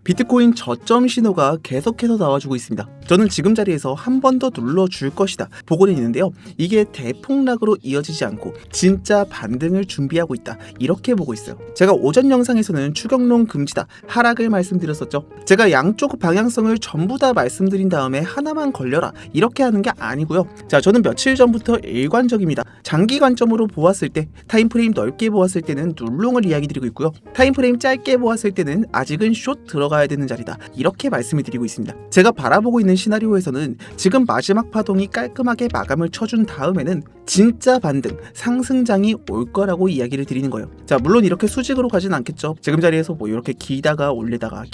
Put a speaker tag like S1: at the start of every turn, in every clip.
S1: 비트코인 저점 신호가 계속해서 나와주고 있습니다. 저는 지금 자리에서 한 번 더 눌러줄 것이다 보고는 있는데요. 이게 대폭락으로 이어지지 않고 진짜 반등을 준비하고 있다, 이렇게 보고 있어요. 제가 오전 영상에서는 추격론 금지다, 하락을 말씀드렸었죠. 제가 양쪽 방향성을 전부 다 말씀드린 다음에 하나만 걸려라, 이렇게 하는 게 아니고요. 자, 저는 며칠 전부터 일관적입니다. 장기 관점으로 보았을 때, 타임프레임 넓게 보았을 때는 눌롱을 이야기 드리고 있고요. 타임프레임 짧게 보았을 때는 아직은 숏 들어가야 되는 자리다, 이렇게 말씀을 드리고 있습니다. 제가 바라보고 있는 시나리오에서는 지금 마지막 파동이 깔끔하게 마감을 쳐준 다음에는 진짜 반등, 상승장이 올 거라고 이야기를 드리는 거예요. 자, 물론 이렇게 수직으로 가진 않겠죠. 지금 자리에서 뭐 이렇게 기다가 올리다가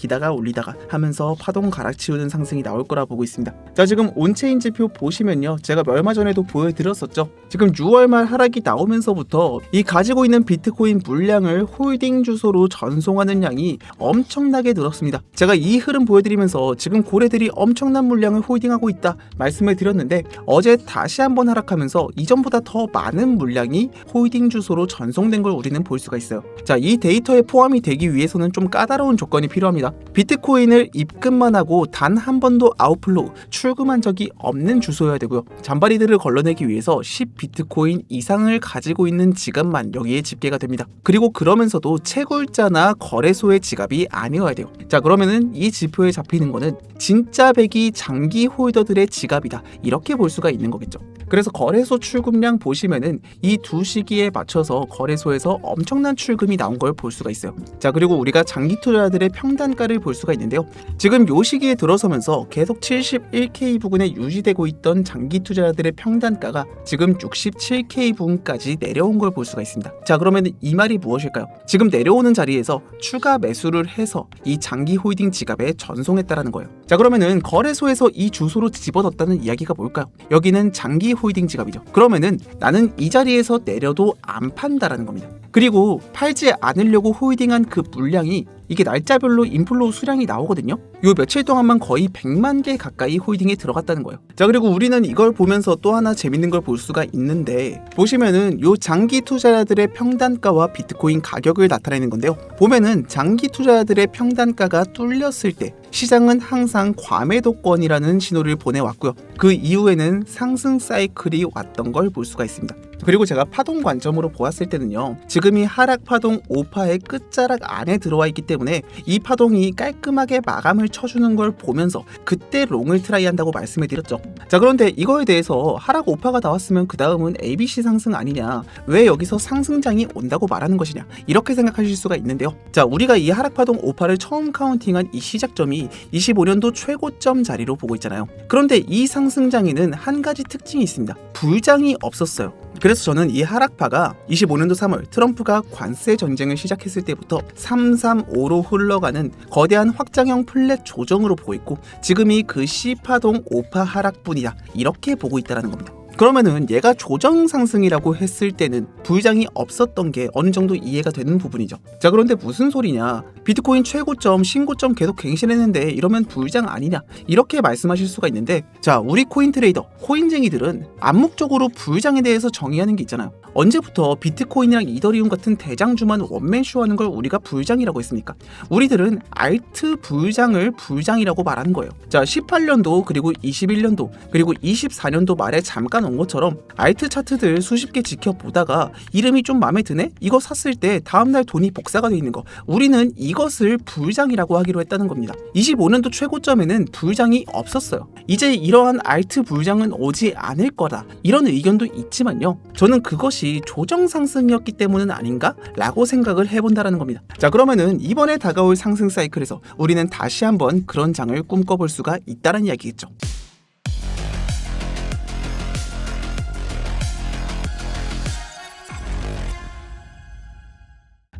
S1: 하면서 파동 갈아치우는 상승이 나올 거라 보고 있습니다. 자, 지금 온체인 지표 보시면요, 제가 얼마 전에도 보여드렸었죠. 지금 6월 말 하락이 나오면서부터 이 가지고 있는 비트코인 물량을 홀딩 주소로 전송하는 양이 엄청나게 늘었습니다. 제가 이 흐름 보여드리면서 지금 고래들이 엄청난 물량을 홀딩하고 있다 말씀을 드렸는데, 어제 다시 한번 하락하면서 이전보다 더 많은 물량이 홀딩 주소로 전송된 걸 우리는 볼 수가 있어요. 자, 이 데이터에 포함이 되기 위해서는 좀 까다로운 조건이 필요합니다. 비트코인을 입금만 하고 단 한 번도 아웃플로우, 출금한 적이 없는 주소여야 되고요. 잔바리들을 걸러내기 위해서 10비트코인 이상을 가지고 있는 지갑만 여기에 집계가 됩니다. 그리고 그러면서도 채굴자나 거래소의 지갑이 아니어야 돼요. 자, 그러면은 이 지표에 잡히는 거는 진짜 백이 장기 홀더들의 지갑이다, 이렇게 볼 수가 있는 거겠죠. 그래서 거래소 출금량 보시면은 이 두 시기에 맞춰서 거래소에서 엄청난 출금이 나온 걸 볼 수가 있어요. 자, 그리고 우리가 장기 투자자들의 평단가를 볼 수가 있는데요. 지금 요 시기에 들어서면서 계속 71K 부근에 유지되고 있던 장기 투자자들의 평단가가 지금 67K 부근까지 내려온 걸 볼 수가 있습니다. 자, 그러면 이 말이 무엇일까요? 지금 내려오는 자리에서 추가 매수를 해서 이 장기 홀딩 지갑에 전송했다라는 거예요. 자, 그러면은 거래소에서 이 주소로 집어넣었다는 이야기가 뭘까요? 여기는 장기 홀딩 지갑이죠. 그러면은 나는 이 자리에서 내려도 안 판다라는 겁니다. 그리고 팔지 않으려고 홀딩한 그 물량이 이게 날짜별로 인플로우 수량이 나오거든요. 요 며칠 동안만 거의 100만 개 가까이 홀딩에 들어갔다는 거예요. 자, 그리고 우리는 이걸 보면서 또 하나 재밌는 걸 볼 수가 있는데, 보시면은 요 장기 투자자들의 평단가와 비트코인 가격을 나타내는 건데요. 보면은 장기 투자자들의 평단가가 뚫렸을 때 시장은 항상 과매도권이라는 신호를 보내왔고요. 그 이후에는 상승 사이클이 왔던 걸 볼 수가 있습니다. 그리고 제가 파동 관점으로 보았을 때는요, 지금이 하락 파동 5파의 끝자락 안에 들어와 있기 때문에 이 파동이 깔끔하게 마감을 쳐주는 걸 보면서 그때 롱을 트라이 한다고 말씀을 드렸죠. 자, 그런데 이거에 대해서 하락 5파가 나왔으면 그 다음은 ABC 상승 아니냐, 왜 여기서 상승장이 온다고 말하는 것이냐, 이렇게 생각하실 수가 있는데요. 자, 우리가 이 하락 파동 5파를 처음 카운팅한 이 시작점이 25년도 최고점 자리로 보고 있잖아요. 그런데 이 상승장에는 한 가지 특징이 있습니다. 불장이 없었어요. 그래서 저는 이 하락파가 25년도 3월 트럼프가 관세 전쟁을 시작했을 때부터 335로 흘러가는 거대한 확장형 플랫 조정으로 보고 있고, 지금이 그 C파동 5파 하락뿐이다, 이렇게 보고 있다는 겁니다. 그러면은 얘가 조정 상승이라고 했을 때는 불장이 없었던 게 어느 정도 이해가 되는 부분이죠. 자, 그런데 무슨 소리냐, 비트코인 최고점 신고점 계속 갱신했는데 이러면 불장 아니냐, 이렇게 말씀하실 수가 있는데, 자, 우리 코인 트레이더, 코인쟁이들은 암묵적으로 불장에 대해서 정의하는 게 있잖아요. 언제부터 비트코인이랑 이더리움 같은 대장주만 원맨쇼 하는 걸 우리가 불장이라고 했습니까? 우리들은 알트 불장을 불장이라고 말하는 거예요. 자, 18년도 그리고 21년도 그리고 24년도 말에 잠깐 온 것처럼 알트 차트들 수십 개 지켜보다가 이름이 좀 마음에 드네? 이거 샀을 때 다음날 돈이 복사가 돼 있는 거, 우리는 이것을 불장이라고 하기로 했다는 겁니다. 25년도 최고점에는 불장이 없었어요. 이제 이러한 알트 불장은 오지 않을 거다, 이런 의견도 있지만요, 저는 그것이 조정 상승이었기 때문은 아닌가? 라고 생각을 해본다라는 겁니다. 자, 그러면은 이번에 다가올 상승 사이클에서 우리는 다시 한번 그런 장을 꿈꿔볼 수가 있다는 이야기겠죠.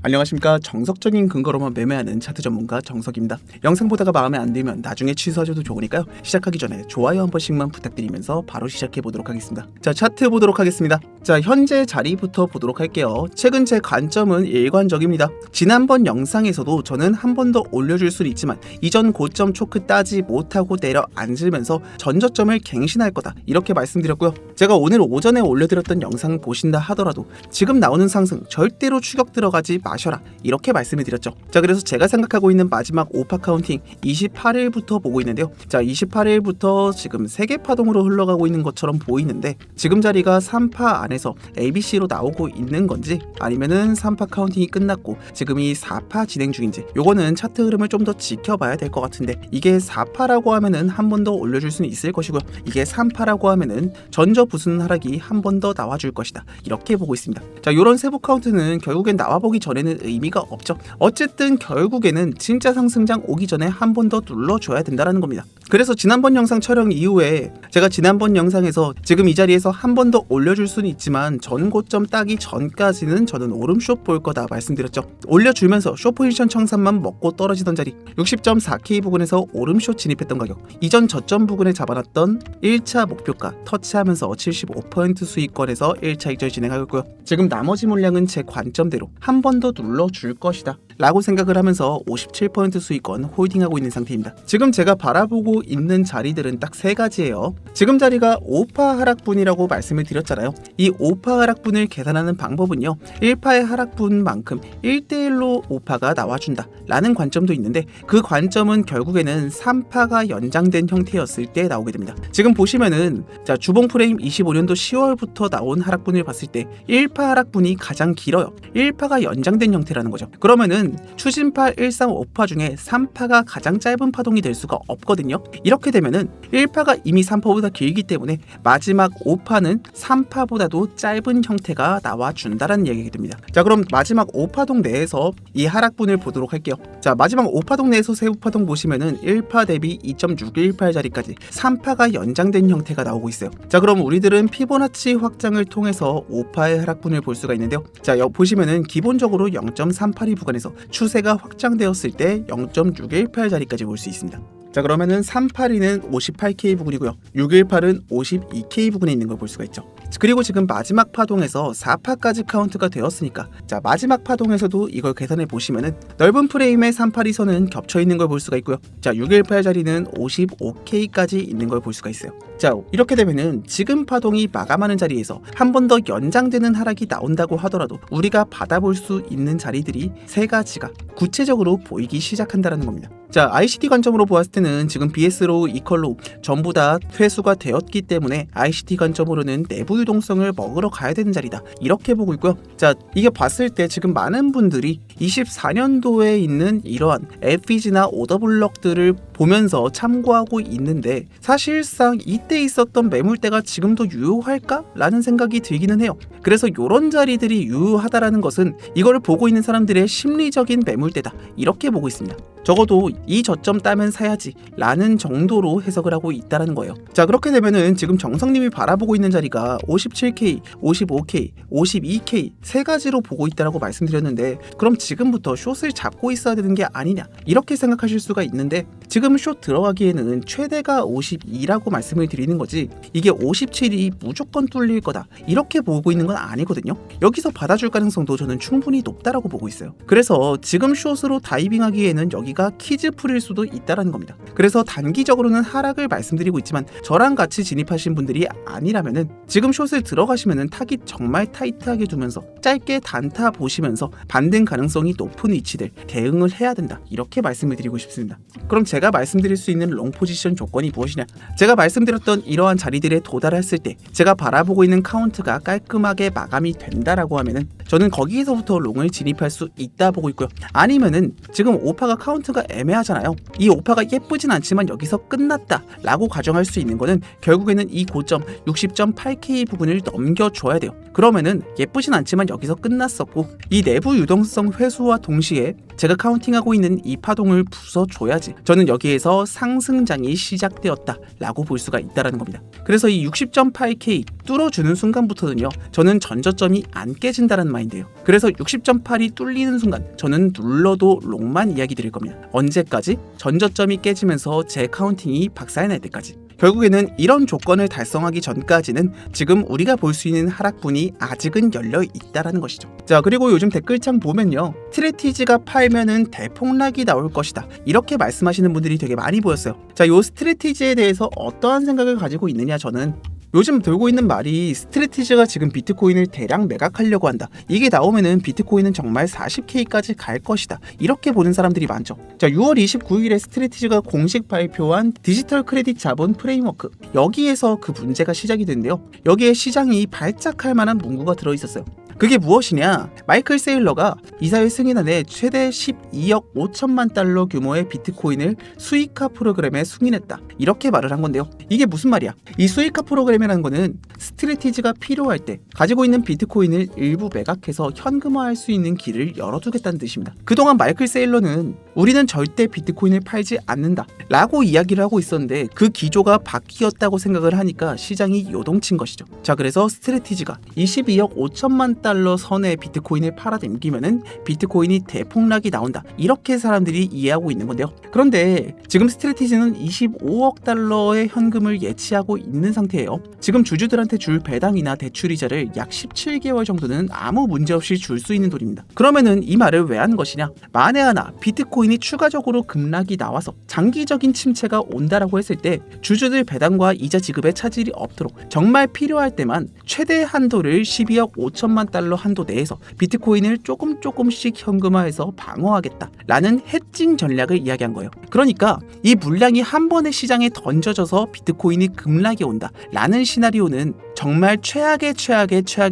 S1: 안녕하십니까. 정석적인 근거로만 매매하는 차트 전문가 정석입니다. 영상 보다가 마음에 안 들면 나중에 취소하셔도 좋으니까요, 시작하기 전에 좋아요 한 번씩만 부탁드리면서 바로 시작해 보도록 하겠습니다. 자, 차트 보도록 하겠습니다. 자, 현재 자리부터 보도록 할게요. 최근 제 관점은 일관적입니다. 지난번 영상에서도 저는 한 번 더 올려줄 수는 있지만 이전 고점 초크 따지 못하고 내려앉으면서 전저점을 갱신할 거다, 이렇게 말씀드렸고요. 제가 오늘 오전에 올려드렸던 영상 보신다 하더라도 지금 나오는 상승 절대로 추격 들어가지 마 마셔라 이렇게 말씀을 드렸죠. 자, 그래서 제가 생각하고 있는 마지막 오파 카운팅 28일부터 보고 있는데요. 자, 28일부터 지금 3개 파동으로 흘러가고 있는 것처럼 보이는데 지금 자리가 3파 안에서 ABC로 나오고 있는 건지 아니면은 3파 카운팅이 끝났고 지금이 4파 진행 중인지 요거는 차트 흐름을 좀 더 지켜봐야 될 것 같은데 이게 4파라고 하면은 한 번 더 올려줄 수는 있을 것이고요. 이게 3파라고 하면은 전저 부수는 하락이 한 번 더 나와줄 것이다 이렇게 보고 있습니다. 자, 요런 세부 카운트는 결국엔 나와보기 전에는 의미가 없죠. 어쨌든 결국에는 진짜 상승장 오기 전에 한 번 더 눌러줘야 된다는 겁니다. 그래서 지난번 영상 촬영 이후에 제가 지난번 영상에서 지금 이 자리에서 한 번 더 올려줄 수는 있지만 전 고점 따기 전까지는 저는 오름 숏 볼 거다 말씀드렸죠. 올려주면서 숏 포지션 청산만 먹고 떨어지던 자리 60.4K 부근에서 오름 숏 진입했던 가격, 이전 저점 부근에 잡아놨던 1차 목표가 터치하면서 75% 수익권에서 1차 익절 진행하였고요. 지금 나머지 물량은 제 관점대로 한 번 더 눌러줄 것이다 라고 생각을 하면서 57% 수익권 홀딩하고 있는 상태입니다. 지금 제가 바라보고 있는 자리들은 딱 3가지예요. 지금 자리가 5파 하락분이라고 말씀을 드렸잖아요. 이 5파 하락분을 계산하는 방법은요, 1파의 하락분만큼 1대1로 5파가 나와준다 라는 관점도 있는데 그 관점은 결국에는 3파가 연장된 형태였을 때 나오게 됩니다. 지금 보시면은 자, 주봉 프레임 25년도 10월부터 나온 하락분을 봤을 때 1파 하락분이 가장 길어요. 1파가 연장된 형태라는 거죠. 그러면은 추진파 135파 중에 3파가 가장 짧은 파동이 될 수가 없거든요. 이렇게 되면은 1파가 이미 3파보다 길기 때문에 마지막 5파는 3파보다도 짧은 형태가 나와준다라는 얘기가 됩니다. 자, 그럼 마지막 5파동 내에서 이 하락분을 보도록 할게요. 자, 마지막 5파동 내에서 세부 파동 보시면은 1파 대비 2.618 자리까지 3파가 연장된 형태가 나오고 있어요. 자, 그럼 우리들은 피보나치 확장을 통해서 5파의 하락분을 볼 수가 있는데요. 자, 보시면은 기본적으로 0.382 구간에서 추세가 확장되었을 때 0.618 자리까지 볼 수 있습니다. 자, 그러면은 382는 58K 부근이고요. 618은 52K 부근에 있는 걸 볼 수가 있죠. 그리고 지금 마지막 파동에서 4파까지 카운트가 되었으니까 자, 마지막 파동에서도 이걸 계산해 보시면은 넓은 프레임의 382선은 겹쳐 있는 걸 볼 수가 있고요. 자, 618 자리는 55K까지 있는 걸 볼 수가 있어요. 자, 이렇게 되면은 지금 파동이 마감하는 자리에서 한 번 더 연장되는 하락이 나온다고 하더라도 우리가 받아볼 수 있는 자리들이 3가지가 구체적으로 보이기 시작한다는 겁니다. 자, ICT 관점으로 보았을 때는 지금 BS로 이컬로 전부 다 회수가 되었기 때문에 ICT 관점으로는 내부 유동성을 먹으러 가야 되는 자리다 이렇게 보고 있고요. 자, 이게 봤을 때 지금 많은 분들이 24년도에 있는 이러한 FEG나 오더블럭들을 보면서 참고하고 있는데 사실상 이때 있었던 매물대가 지금도 유효할까? 라는 생각이 들기는 해요. 그래서 이런 자리들이 유효하다라는 것은 이걸 보고 있는 사람들의 심리적인 매물대다 이렇게 보고 있습니다. 적어도 이 저점 따면 사야지 라는 정도로 해석을 하고 있다는 거예요. 자, 그렇게 되면은 지금 정성님이 바라보고 있는 자리가 57K, 55K, 52K 3가지로 보고 있다라고 말씀드렸는데 그럼 지금부터 숏을 잡고 있어야 되는 게 아니냐 이렇게 생각하실 수가 있는데 지금 숏 들어가기에는 최대가 52라고 말씀을 드리는 거지 이게 57이 무조건 뚫릴 거다 이렇게 보고 있는 건 아니거든요. 여기서 받아줄 가능성도 저는 충분히 높다라고 보고 있어요. 그래서 지금 숏으로 다이빙하기에는 여기가 키즈풀일 수도 있다라는 겁니다. 그래서 단기적으로는 하락을 말씀드리고 있지만 저랑 같이 진입하신 분들이 아니라면은 지금 숏을 들어가시면은 타깃 정말 타이트하게 두면서 짧게 단타 보시면서 반등 가능성이 높은 위치들 대응을 해야 된다 이렇게 말씀을 드리고 싶습니다. 그럼 제가 말씀드릴 수 있는 롱 포지션 조건이 무엇이냐, 제가 말씀드렸던 이러한 자리들에 도달했을 때 제가 바라보고 있는 카운트가 깔끔하게 마감이 된다라고 하면은 저는 거기에서부터 롱을 진입할 수 있다 보고 있고요. 아니면은 지금 5파가 카운트가 애매하잖아요. 이 5파가 예쁘진 않지만 여기서 끝났다 라고 가정할 수 있는 거는 결국에는 이 고점 60.8K 부분을 넘겨줘야 돼요. 그러면은 예쁘진 않지만 여기서 끝났었고 이 내부 유동성 회수와 동시에 제가 카운팅하고 있는 이 파동을 부숴줘야지 저는 여기에서 상승장이 시작되었다 라고 볼 수가 있다는 겁니다. 그래서 이 60.8K 뚫어주는 순간부터는요 저는 전저점이 안 깨진다는 마인드예요. 그래서 60.8이 뚫리는 순간 저는 눌러도 롱만 이야기 드릴 겁니다. 언제까지? 전저점이 깨지면서 제 카운팅이 박살날 때까지. 결국에는 이런 조건을 달성하기 전까지는 지금 우리가 볼 수 있는 하락분이 아직은 열려 있다라는 것이죠. 자, 그리고 요즘 댓글창 보면요 스트레티지가 팔면은 대폭락이 나올 것이다 이렇게 말씀하시는 분들이 되게 많이 보였어요. 자, 요 스트레티지에 대해서 어떠한 생각을 가지고 있느냐, 저는 요즘 돌고 있는 말이 스트레티지가 지금 비트코인을 대량 매각하려고 한다. 이게 나오면은 비트코인은 정말 40K까지 갈 것이다. 이렇게 보는 사람들이 많죠. 자, 6월 29일에 스트레티지가 공식 발표한 디지털 크레딧 자본 프레임워크. 여기에서 그 문제가 시작이 됐는데요. 여기에 시장이 발작할 만한 문구가 들어있었어요. 그게 무엇이냐? 마이클 세일러가 이사회 승인안에 최대 12억 5천만 달러 규모의 비트코인을 수익화 프로그램에 승인했다. 이렇게 말을 한 건데요. 이게 무슨 말이야? 이 수익화 프로그램이라는 거는 스트레티지가 필요할 때 가지고 있는 비트코인을 일부 매각해서 현금화할 수 있는 길을 열어두겠다는 뜻입니다. 그동안 마이클 세일러는 우리는 절대 비트코인을 팔지 않는다 라고 이야기를 하고 있었는데 그 기조가 바뀌었다고 생각을 하니까 시장이 요동친 것이죠. 자, 그래서 스트레티지가 22억 5천만 달러 선의 비트코인을 팔아넘기면은 비트코인이 대폭락이 나온다. 이렇게 사람들이 이해하고 있는 건데요. 그런데 지금 스트레티지는 25억 달러의 현금을 예치하고 있는 상태예요. 지금 주주들한테 줄 배당이나 대출이자를 약 17개월 정도는 아무 문제 없이 줄 수 있는 돈입니다. 그러면은 이 말을 왜 한 것이냐? 만에 하나 비트코인이 추가적으로 급락이 나와서 장기적인 침체가 온다라고 했을 때 주주들 배당과 이자 지급에 차질이 없도록 정말 필요할 때만 최대 한도를 12억 5천만 달러 한도 내에서 비트코인을 조금씩 현금화해서 방어하겠다라는 해칭 전략을 이야기한 거예요. 그러니까 이 물량이 한 번에 시장에 던져져서 비트코인이 급락이 온다라는 시나리오는 정말 최악의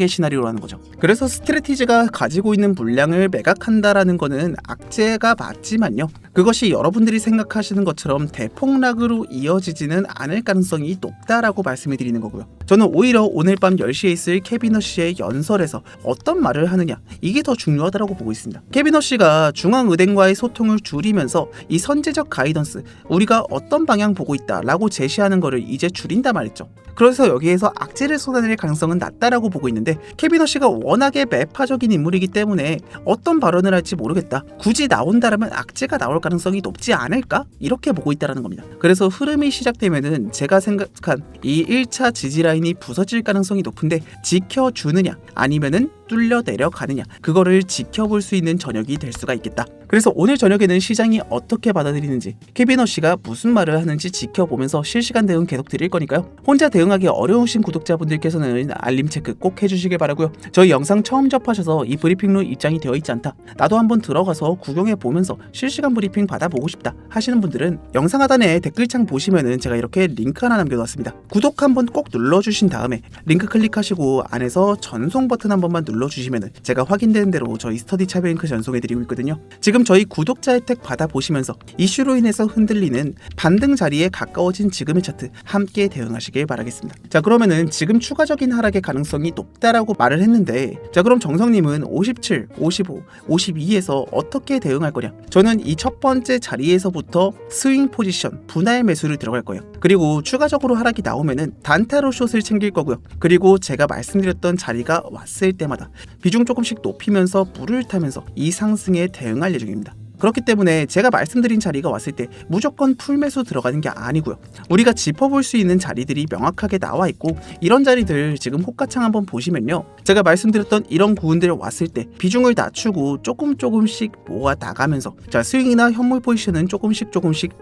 S1: 시나리오라는 거죠. 그래서 스트레티지가 가지고 있는 물량을 매각한다라는 거는 악재가 맞지만요. 그것이 여러분들이 생각하시는 것처럼 대폭락으로 이어지지는 않을 가능성이 높다라고 말씀을 드리는 거고요. 저는 오히려 오늘 밤 10시에 있을 케빈 허쉬의 연설에서 어떤 말을 하느냐, 이게 더 중요하다고 보고 있습니다. 케빈 허쉬가 중앙은행과의 소통을 줄이면서 이 선제적 가이던스, 우리가 어떤 방향 보고 있다라고 제시하는 거를 이제 줄인다 말했죠. 그래서 여기에서 악재를 쏟아낼 가능성은 낮다라고 보고 있는데, 케빈 허쉬가 워낙에 매파적인 인물이기 때문에 어떤 발언을 할지 모르겠다, 굳이 나온다라면 악재가 나올 가능성이 높지 않을까? 이렇게 보고 있다는 겁니다. 그래서 흐름이 시작되면은 제가 생각한 이 1차 지지라인이 부서질 가능성이 높은데, 지켜주느냐 아니면은 뚫려 내려가느냐, 그거를 지켜볼 수 있는 저녁이 될 수가 있겠다. 그래서 오늘 저녁에는 시장이 어떻게 받아들이는지, 케빈 허쉬가 무슨 말을 하는지 지켜보면서 실시간 대응 계속 드릴 거니까요. 혼자 대응하기 어려우신 구독자분들께서는 알림 체크 꼭 해주시길 바라고요. 저희 영상 처음 접하셔서 이 브리핑로 입장이 되어 있지 않다, 나도 한번 들어가서 구경해 보면서 실시간 브리핑 받아보고 싶다 하시는 분들은 영상 하단에 댓글창 보시면은 제가 이렇게 링크 하나 남겨놨습니다. 구독 한번 꼭 눌러주신 다음에 링크 클릭하시고 안에서 전송 버튼 한 번만 눌러주시면은 제가 확인되는 대로 저희 스터디 차별링크 전송해드리고 있거든요. 지금 저희 구독자 혜택 받아보시면서 이슈로 인해서 흔들리는 반등 자리에 가까워진 지금의 차트 함께 대응하시길 바라겠습니다. 자, 그러면은 지금 추가적인 하락의 가능성이 높다라고 말을 했는데, 자, 그럼 정성님은 57, 55, 52에서 어떻게 대응할 거냐? 저는 이 첫 번째 자리에서부터 스윙 포지션 분할 매수를 들어갈 거예요. 그리고 추가적으로 하락이 나오면은 단타로 숏을 챙길 거고요. 그리고 제가 말씀드렸던 자리가 왔을 때마다 비중 조금씩 높이면서 물을 타면서 이 상승에 대응할 예정입니다. 그렇기 때문에 제가 말씀드린 자리가 왔을 때 무조건 풀매수 들어가는 게 아니고요. 우리가 짚어볼 수 있는 자리들이 명확하게 나와 있고, 이런 자리들 지금 호가창 한번 보시면요, 제가 말씀드렸던 이런 구간들 왔을 때 비중을 낮추고 조금씩 모아 나가면서, 자, 스윙이나 현물 포지션은 조금씩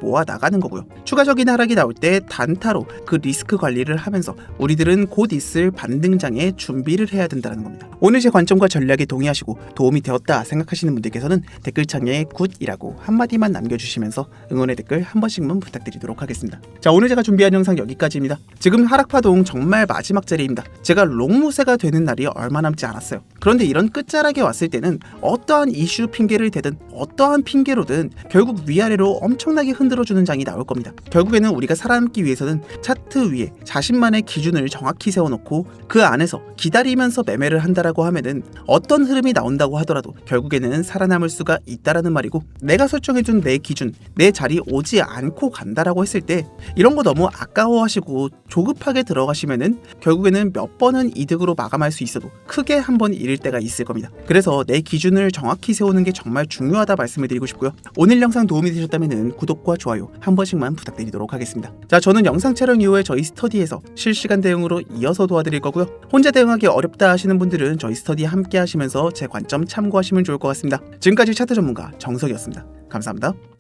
S1: 모아 나가는 거고요. 추가적인 하락이 나올 때 단타로 그 리스크 관리를 하면서 우리들은 곧 있을 반등장에 준비를 해야 된다는 겁니다. 오늘 제 관점과 전략에 동의하시고 도움이 되었다 생각하시는 분들께서는 댓글창에 굿이라고 한마디만 남겨주시면서 응원의 댓글 한 번씩만 부탁드리도록 하겠습니다. 자, 오늘 제가 준비한 영상 여기까지입니다. 지금 하락파동 정말 마지막 자리입니다. 제가 롱무새가 되는 날이 얼마 남지 않았어요. 그런데 이런 끝자락에 왔을 때는 어떠한 이슈 핑계를 대든 어떠한 핑계로든 결국 위아래로 엄청나게 흔들어주는 장이 나올 겁니다. 결국에는 우리가 살아남기 위해서는 차트 위에 자신만의 기준을 정확히 세워놓고 그 안에서 기다리면서 매매를 한다라고 하면은 어떤 흐름이 나온다고 하더라도 결국에는 살아남을 수가 있다라는 말이고, 내가 설정해준 내 기준, 내 자리 오지 않고 간다라고 했을 때 이런 거 너무 아까워하시고 조급하게 들어가시면은 결국에는 몇 번은 이득으로 마감할 수 있어도 크게 한 번 잃을 때가 있을 겁니다. 그래서 내 기준을 정확히 세우는 게 정말 중요하다 말씀을 드리고 싶고요. 오늘 영상 도움이 되셨다면 구독과 좋아요 한 번씩만 부탁드리도록 하겠습니다. 자, 저는 영상 촬영 이후에 저희 스터디에서 실시간 대응으로 이어서 도와드릴 거고요. 혼자 대응하기 어렵다 하시는 분들은 저희 스터디 함께 하시면서 제 관점 참고하시면 좋을 것 같습니다. 지금까지 차트 전문가 정석이었습니다. 감사합니다.